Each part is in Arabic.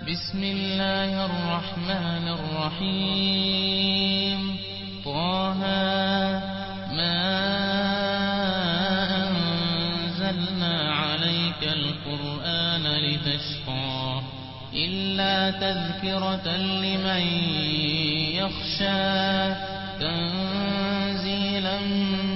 بسم الله الرحمن الرحيم طه ما أنزلنا عليك القرآن لتشقى إلا تذكرة لمن يخشى تنزيلا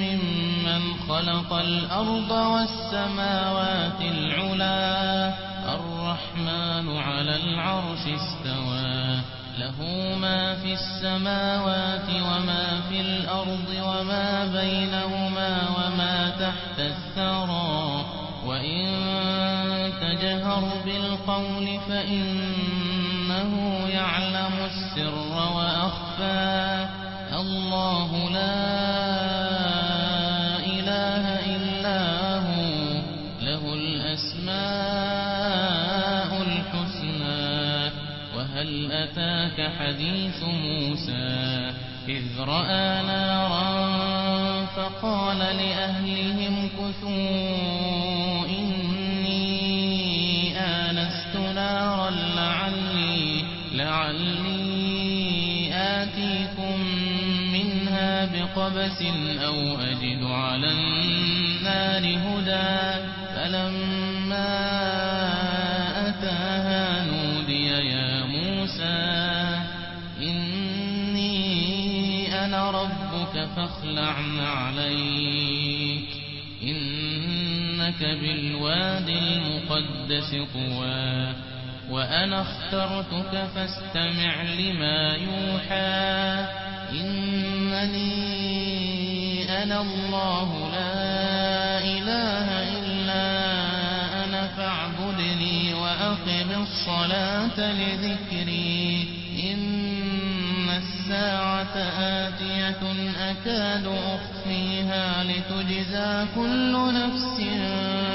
ممن خلق الأرض والسماوات العلى الرحمن على العرش استوى له ما في السماوات وما في الأرض وما بينهما وما تحت الثرى وإن تجهر بالقول فإنه يعلم السر وأخفى الله لا إله إلا هو له الأسماء الحسنى وهل أتاك حديث موسى إذ رأى نارا فقال لأهلهم كثوا إني آنست نارا لعلي آتيكم منها بقبس أو أجد على النار هدى فلما أتاها نودي يا موسى إني أنا ربك فاخلع عليك إنك بالوادي المقدس طوى وأنا اخترتك فاستمع لما يوحى إنني أنا الله لا إله إلا أنا فاعبدني وأقم الصلاة لذكري إن الساعة آتية أكاد أخفيها لتجزى كل نفس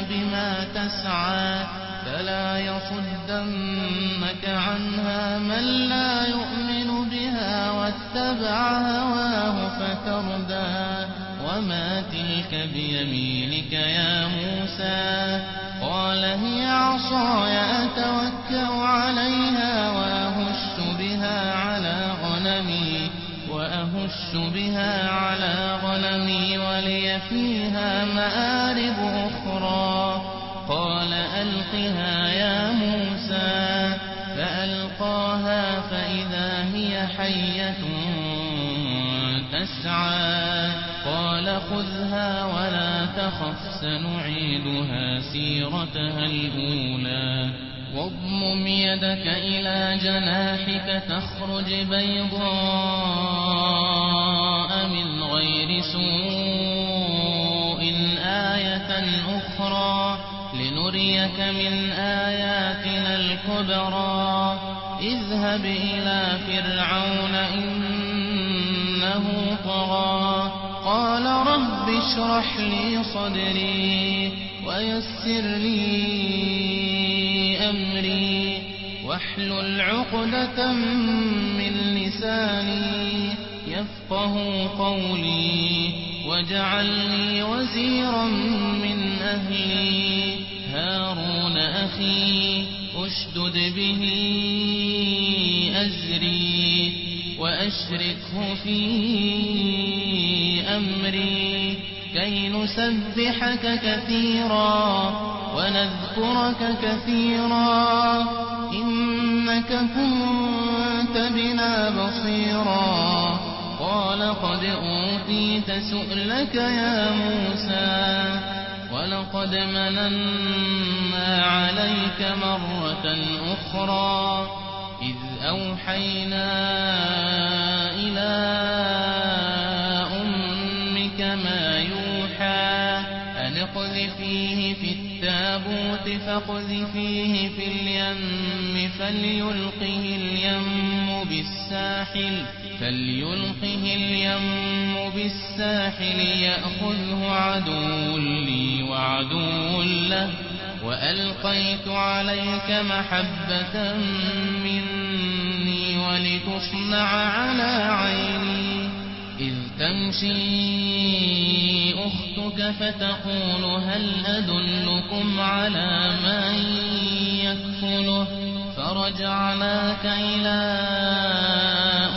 بما تسعى فلا يصدنك عنها من لا يؤمن بها واتبع هواه فتردى وما تلك بيمينك يا موسى قال هي عصاي أتوكأ عليها وأهش بها على غنمي ولي فيها مآرب أخرى قال ألقها يا موسى فألقاها فإذا هي حية تسعى قال خذها ولا تخف سنعيدها سيرتها الأولى واضمم يدك إلى جناحك تخرج بيضاء من غير سوء آية أخرى لنريك من آياتنا الكبرى اذهب إلى فرعون إنه طغى قال رب اشرح لي صدري ويسر لي أمري واحلل عقدة من لساني يفقه قولي واجعل لي وزيرا من أهلي هارون أخي أشدد به أزري وأشركه في أمري كي نسبحك كثيرا ونذكرك كثيرا إنك كنت بنا بصيرا قال قد أوتيت سؤلك يا موسى ولقد مننا عليك مرة أخرى إذ أوحينا إلى أمك ما يوحى أن اقذفيه في التابوت فاقذفيه في اليم فليلقه اليم بالساحل يأخذه عدو لي وعدو له وألقيت عليك محبة مني ولتصنع على عيني إذ تمشي أختك فتقول هل أدلكم على من يكفله فرجعناك إلى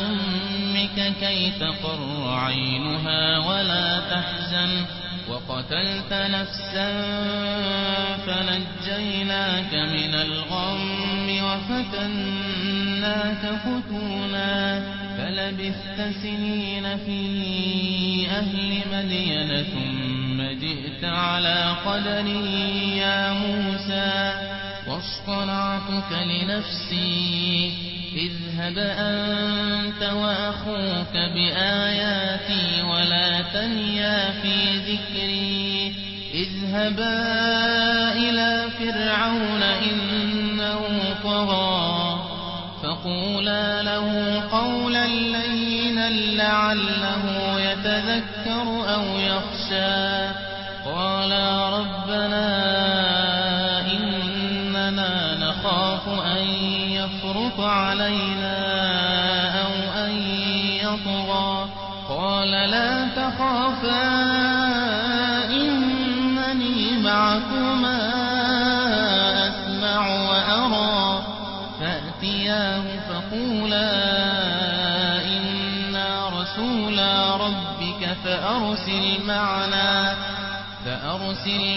أمك كي تقر عينها ولا تحزن وقتلت نفسا فنجيناك من الغم وفتناك فتونا فلبثت سنين في أهل مدين ثم جئت على قدر يا موسى واصطنعتك لنفسي اذهب أنت وأخوك بآياتي ولا تنيا في ذكري اذهبا إلى فرعون إنه طغى فقولا له قولا لينا لعله يتذكر أو يخشى قالا ربنا إننا نخاف أن يفرط علينا أو أن يطغى قال لا تخافا إنني معكما أسمع وأرى فأتياه فقولا إنا رسولا ربك فأرسل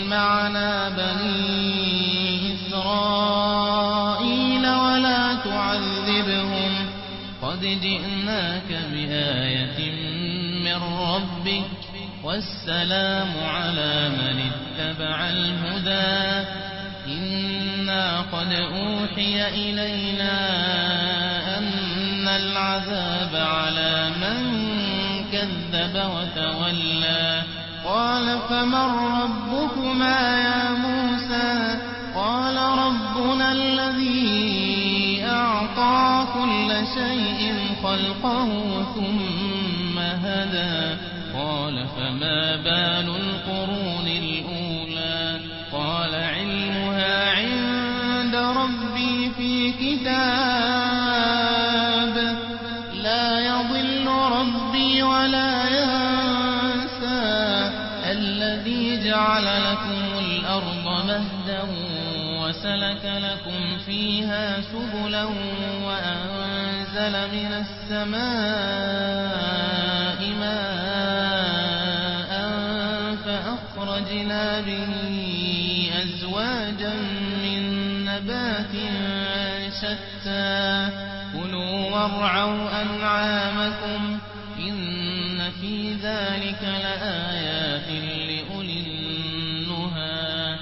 معنا بني إسرائيل ولا تعذبهم قد جئناك بآية من ربك والسلام على من اتبع الهدى إنا قد أوحي إلينا أن العذاب على من كذب وتولى قال فمن ربكما يا موسى قال ربنا الذي أعطى كل شيء خلقه ثم هدى قال فما بال القرون الأولى قال علمها عند ربي في كتاب لا يضل ربي ولا ينسى الذي جعل لكم الأرض مهدا وسلك لكم فيها سبلا وأنزل من السماء ماء فأخرجنا به أزواجا من نبات شتى كلوا وارعوا أنعامكم إن في ذلك لآيات لأولي النهى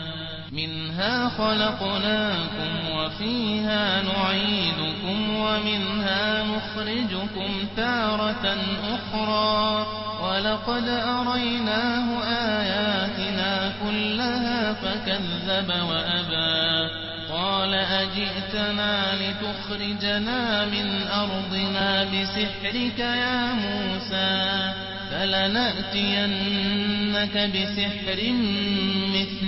منها خلقناكم وفيها نعيدكم ومنها نخرجكم تارة أخرى ولقد أريناه آياتنا كلها فكذب وأبى قال أجئتنا لتخرجنا من أرضنا بسحرك يا موسى فلنأتينك بسحر مثل